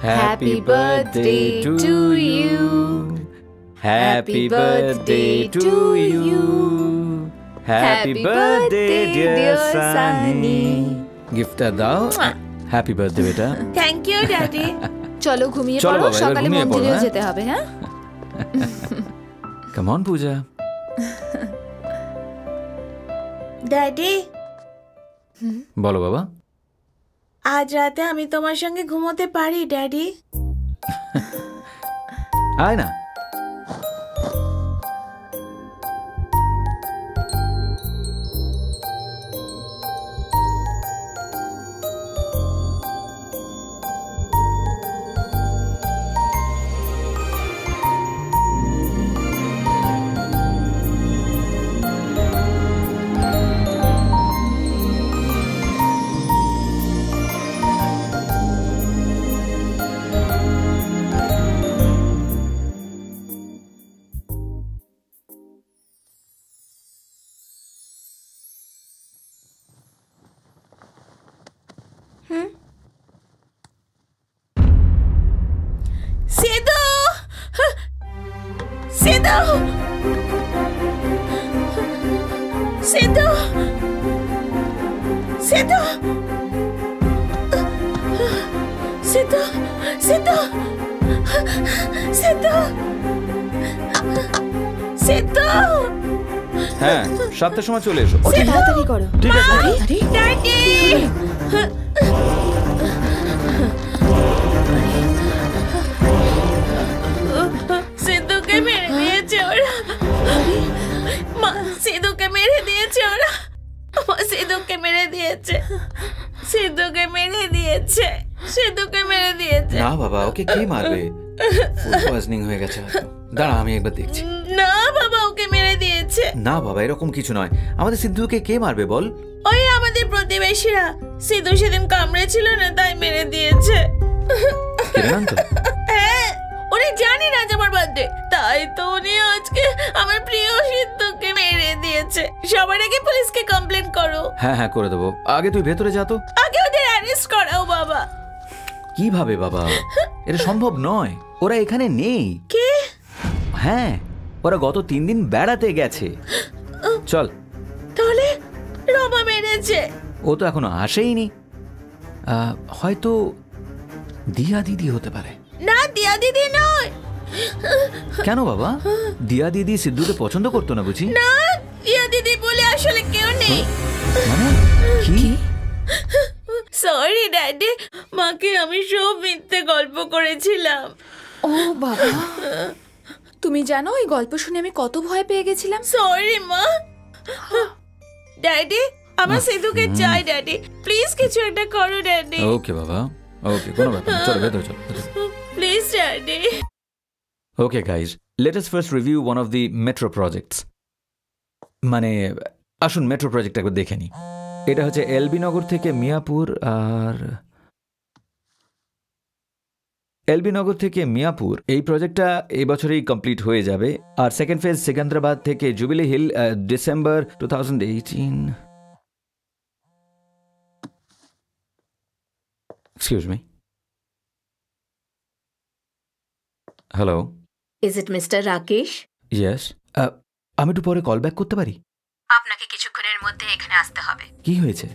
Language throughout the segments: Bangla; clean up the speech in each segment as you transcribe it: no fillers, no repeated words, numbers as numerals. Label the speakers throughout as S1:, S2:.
S1: Happy birthday to you. Happy birthday to you. Happy birthday dear Sunny. Gift দাও। Happy birthday বেটা।
S2: Thank you daddy.
S3: চলো ঘুমিয়ে পড়ো, সকালে মন্দিরে যেতে হবে। হ্যাঁ,
S1: Come on Pooja.
S2: ড্যাডি,
S1: বলো বাবা।
S2: আজ রাতে আমি তোমার সঙ্গে ঘুমোতে পারি ড্যাডি?
S1: আয় না। হ্যাঁ, 7টার সময় চলে এসো।
S3: ওকে তাড়াতাড়ি করো।
S1: ঠিক আছে
S2: ড্যাডি। সিদ্ধুকে মেরে দিয়েছে ওরা। মা, সিদ্ধুকে মেরে দিয়েছে ওরা। সিদ্ধুকে মেরে দিয়েছে। সিদ্ধুকে মেরে দিয়েছে। সিদ্ধুকে মেরে দিয়েছে।
S1: না বাবা, ওকে কে মারবে? ফুড পয়জনিং হয়ে গেছে হয়তো। দাঁড়া, আমি একবার দেখছি।
S2: না বাবা, ওকে মেরে দিয়েছে।
S1: না বাবা, এরকম কিছু নয়। আমাদের সিদ্ধুকে কে মারবে বল?
S2: ওই আমাদের প্রতিবেশীরা। সিদ্ধু সেদিন কামড়েছিল না, তাই মেরে দিয়েছে।
S1: কিরণ তো?
S2: হ্যাঁ, উনি জানি না যে আমার বার্থডে, তাই তো উনি আজকে আমার প্রিয় সিদ্ধুকে মেরে দিয়েছে। সবার আগে পুলিশকে কমপ্লেন করো।
S1: হ্যাঁ হ্যাঁ, করে দেবো। আগে তুই ভেতরে যা তো।
S2: আগে ওদের অ্যারেস্ট করাও বাবা।
S1: কিভাবে বাবা? এটা সম্ভব নয়। ওরা এখানে নেই।
S2: কে?
S1: হ্যাঁ, ওরা গত 3 দিন বেড়াতে গেছে। চল।
S2: তাহলে রমা মেরেছে?
S1: ও তো এখনো আসেইনি। হয়তো দিয়া দিদি হতে পারে।
S2: না, দিয়া দিদি নয়।
S1: কেন বাবা? দিয়া দিদি সিদ্ধুকে পছন্দ করতো না বুঝি?
S2: না, দিয়া দিদি বলে আসলে কেউ নেই।
S1: মানে কি?
S2: সরি ড্যাডি, মাকে আমি সব মিথ্যে গল্প করেছিলাম।
S3: ও বাবা, তুমি জানো এই গল্প শুনে আমি কত ভয় পেয়ে গেছিলাম।
S2: সরি মা। ড্যাডি, আমার সিদ্ধুকে চাই ড্যাডি। প্লিজ কিছু একটা করো ড্যাডি।
S1: ওকে বাবা, ওকে, কোনো ব্যাপার না। চলো ভেতরে চলো।
S2: Please daddy.
S1: Okay guys, let us first review one of the metro projects. মানে আসুন মেট্রো প্রজেক্ট একবার দেখে নিই। এটা হচ্ছে এলবি নগর থেকে মিয়াপুর, আর এলবি নগর থেকে মিয়াপুর এই প্রজেক্টটা এই বছরেই কমপ্লিট হয়ে যাবে। আর সেকেন্ড ফেজ সেকেন্দ্রাবাদ থেকে Jubilee Hill December 2018। Excuse me. Hello.
S4: Is it Mr. Rakesh?
S1: Yes. আমি একটু পরে কল ব্যাক করতে পারি?
S4: আপনাকে কিছুক্ষণের মধ্যে এখানে আসতে হবে।
S1: কি হয়েছে?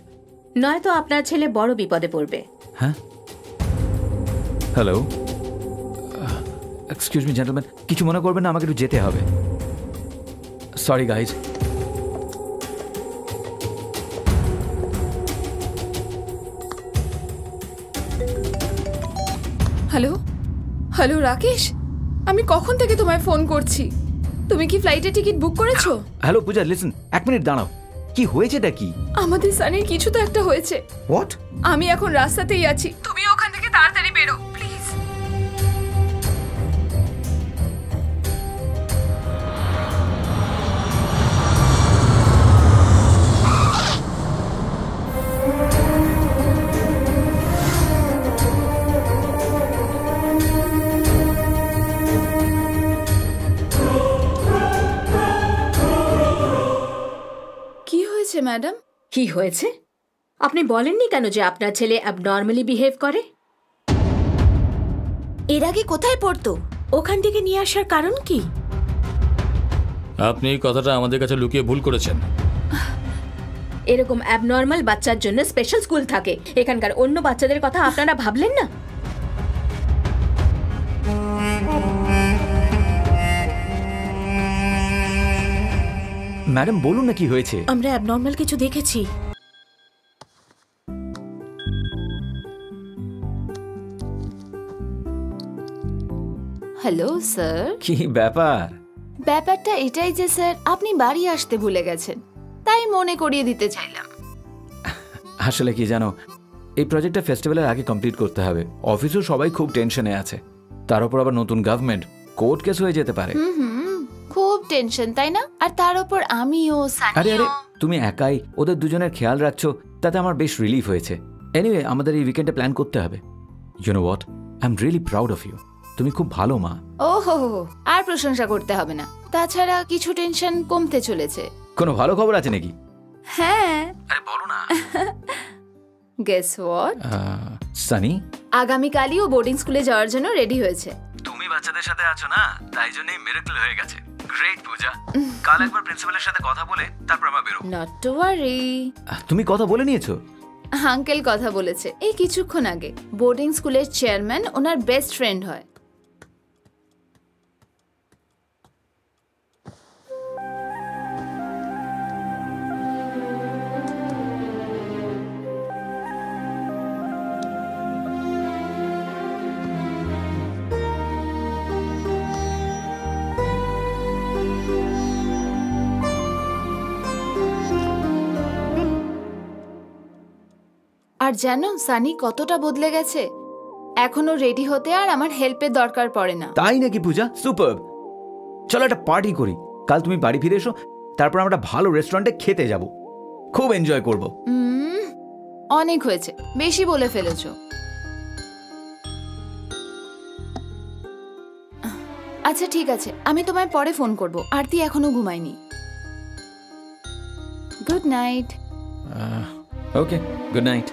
S4: নয়তো আপনার ছেলে বড় বিপদে পড়বে।
S1: হ্যাঁ, হ্যালো। এক্সকিউজ মি জেন্টলম্যান, কিছু মনে করবেন না, আমাকে একটু যেতে হবে। Sorry guys.
S3: Hello hello Rakesh, আমি কখন থেকে তোমায় ফোন করছি। তুমি কি ফ্লাইটের টিকিট বুক করেছো?
S1: হ্যালো পূজা, লিসেন, 1 মিনিট দাঁড়াও। কি হয়েছেটা কি?
S3: আমাদের সানির কিছু তো একটা হয়েছে।
S1: হোয়াট?
S3: আমি এখন রাস্তাতেই আছি, তুমি ওখান থেকে তাড়াতাড়ি বেরো প্লিজ। ম্যাডাম?
S4: কি হয়েছে? আপনি বলেননি কেন যে আপনার ছেলে অ্যাবনর্মালি বিহেভ করে?
S2: এর আগে কোথায় পড়তো? ওখান থেকে নিয়ে আসার কারণ কি?
S5: আপনি এই কথাটা আমাদের কাছে লুকিয়ে ভুল করেছেন।
S4: এরকম অ্যাবনর্মাল বাচ্চার জন্য স্পেশাল স্কুল থাকে। এখানকার অন্য বাচ্চাদের কথা আপনারা ভাবলেন না?
S1: ম্যাডাম বলুন না কি হয়েছে।
S2: আমরা অ্যাবনর্মাল কিছু দেখেছি।
S3: Hello sir.
S1: কি ব্যাপার?
S3: ব্যাপারটা এটাই যে স্যার আপনি বাড়ি আসতে ভুলে গেছেন, তাই মনে করিয়ে দিতে চাইলাম।
S1: আসলে কি জানো, এই প্রজেক্টটা ফেস্টিভ্যালের আগে কমপ্লিট করতে হবে। অফিসেও সবাই খুব টেনশনে আছে, তার উপর আবার নতুন গভর্নমেন্ট, কোর্ট কেস হয়ে যেতে পারে।
S3: খুব টেনশন তাই না? আর তার উপর আমিও
S1: আরে আরে, তুমি একাই ওদের দুজনের খেয়াল রাখছো, তাতে আমার বেশ রিলিফ হয়েছে। এনিওয়ে, আমাদের এই উইকেন্ডে প্ল্যান করতে হবে। You know what, I am really proud of you. তুমি খুব ভালো মা।
S3: ওহো, আর প্রশংসা করতে হবে না। তাছাড়া কিছু টেনশন কমতে চলেছে।
S1: কোনো ভালো খবর আছে নাকি?
S3: হ্যাঁ,
S1: আরে বলো না।
S3: Guess what?
S1: সানি
S3: আগামীকালই ও বোর্ডিং স্কুলে যাওয়ার জন্য রেডি হয়েছে।
S1: তুমি বাচ্চাদের সাথে আছো না, তাই জন্যই মিরাকল হয়ে গেছে। গ্রেট পূজা। কাল একবার প্রিন্সিপালের সাথে কথা বলে তারপর আমরা বেরোবো।
S3: Not to worry.
S1: তুমি কথা বলে নিয়েছো?
S3: আঙ্কেল কথা বলেছে এই কিছুক্ষণ আগে। বোর্ডিং স্কুলের চেয়ারম্যান ওনার বেস্ট ফ্রেন্ড হয়। আর জানো সানি কতটা বদলে গেছে। এখনো রেডি হতে আর আমার হেল্পের দরকার পড়ে না।
S1: তাই নাকি পূজা? সুপারব। চলো একটা পার্টি করি। কাল তুমি বাড়ি ফিরে এসো, তারপর আমরা ভালো রেস্টুরেন্টে খেতে যাব। খুব এনজয় করব।
S3: অনেক হয়েছে, বেশি বলে ফেলেছো। আচ্ছা ঠিক আছে, আমি তোমায় পরে ফোন করব। আরতি এখনো ঘুমায়নি। Good night.
S1: Okay, good night.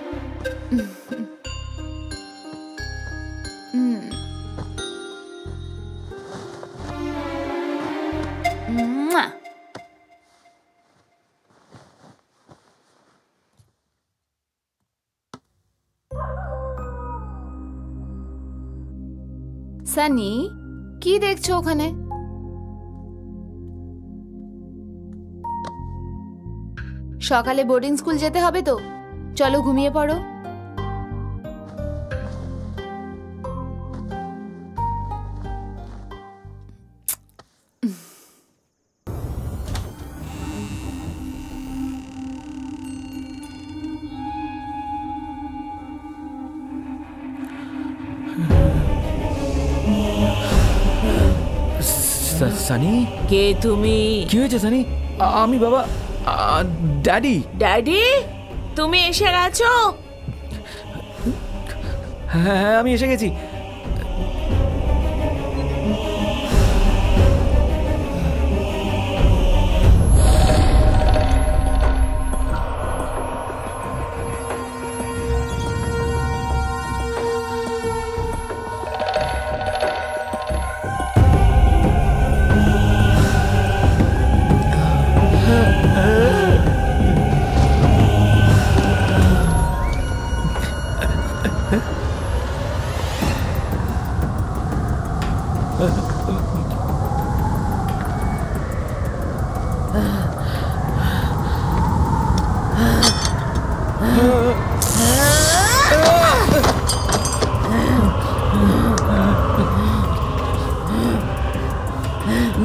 S3: Sunny, কি দেখছো ওখানে? সকালে বোর্ডিং স্কুল যেতে হবে তো, চলো ঘুমিয়ে পড়ো।
S1: সানি,
S2: কে তুমি?
S1: কি হয়েছে সানি? আমি বাবা, ড্যাডি।
S2: ড্যাডি, তুমি এসে গেছো?
S1: হ্যাঁ, আমি এসে গেছি।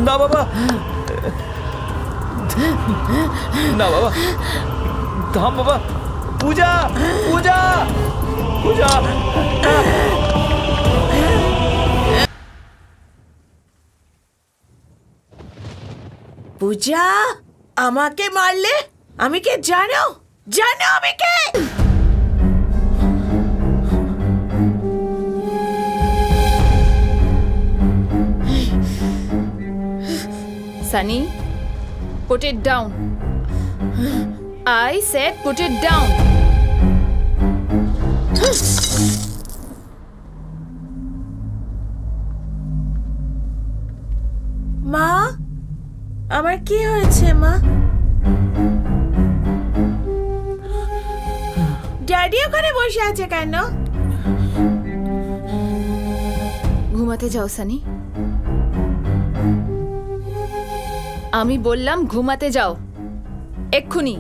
S1: না বাবা, না বাবা, থাম বাবা। পূজা, পূজা, পূজা।
S2: পূজা, আমাকে মারলে? আমি কে জানো? জানো আমি কে?
S3: Sunny, put it down. I said put it down.
S2: মা, আমার কি হয়েছে মা? ড্যাডি ওখানে বসে আছে কেন?
S3: ঘুমাতে যাও সানি। আমি বললাম ঘুমাতে যাও এক্ষুনি।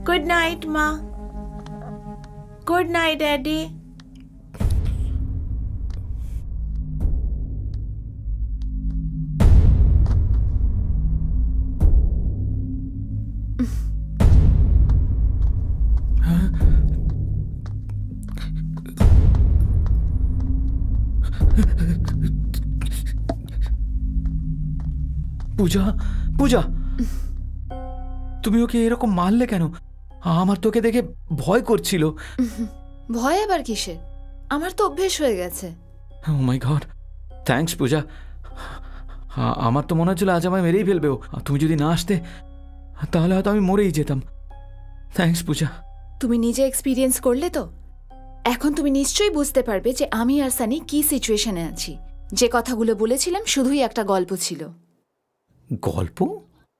S2: গুড নাইট মা। Good night daddy.
S1: Puja, Puja, তুমি ওকে এরকম মারলে কেন? আমার তোকে দেখে ভয় করছিল।
S3: ভয় আবার কিসে? আমার তো অভ্যেস হয়ে গেছে।
S1: ও মাই গড, থ্যাঙ্কস পূজা। আমার তো মনে হচ্ছিল আজ আমায় মেরেই ফেলবে ও। তুমি যদি না আসতে তাহলে হয়তো আমি মরেই যেতাম। থ্যাঙ্কস পূজা।
S3: তুমি নিজে এক্সপিরিয়েন্স করলে তো, এখন তুমি নিশ্চয়ই বুঝতে পারবে যে আমি আর সানি কি সিচুয়েশনে আছি। যে কথাগুলো বলেছিলাম শুধুই একটা গল্প ছিল।
S1: গল্প?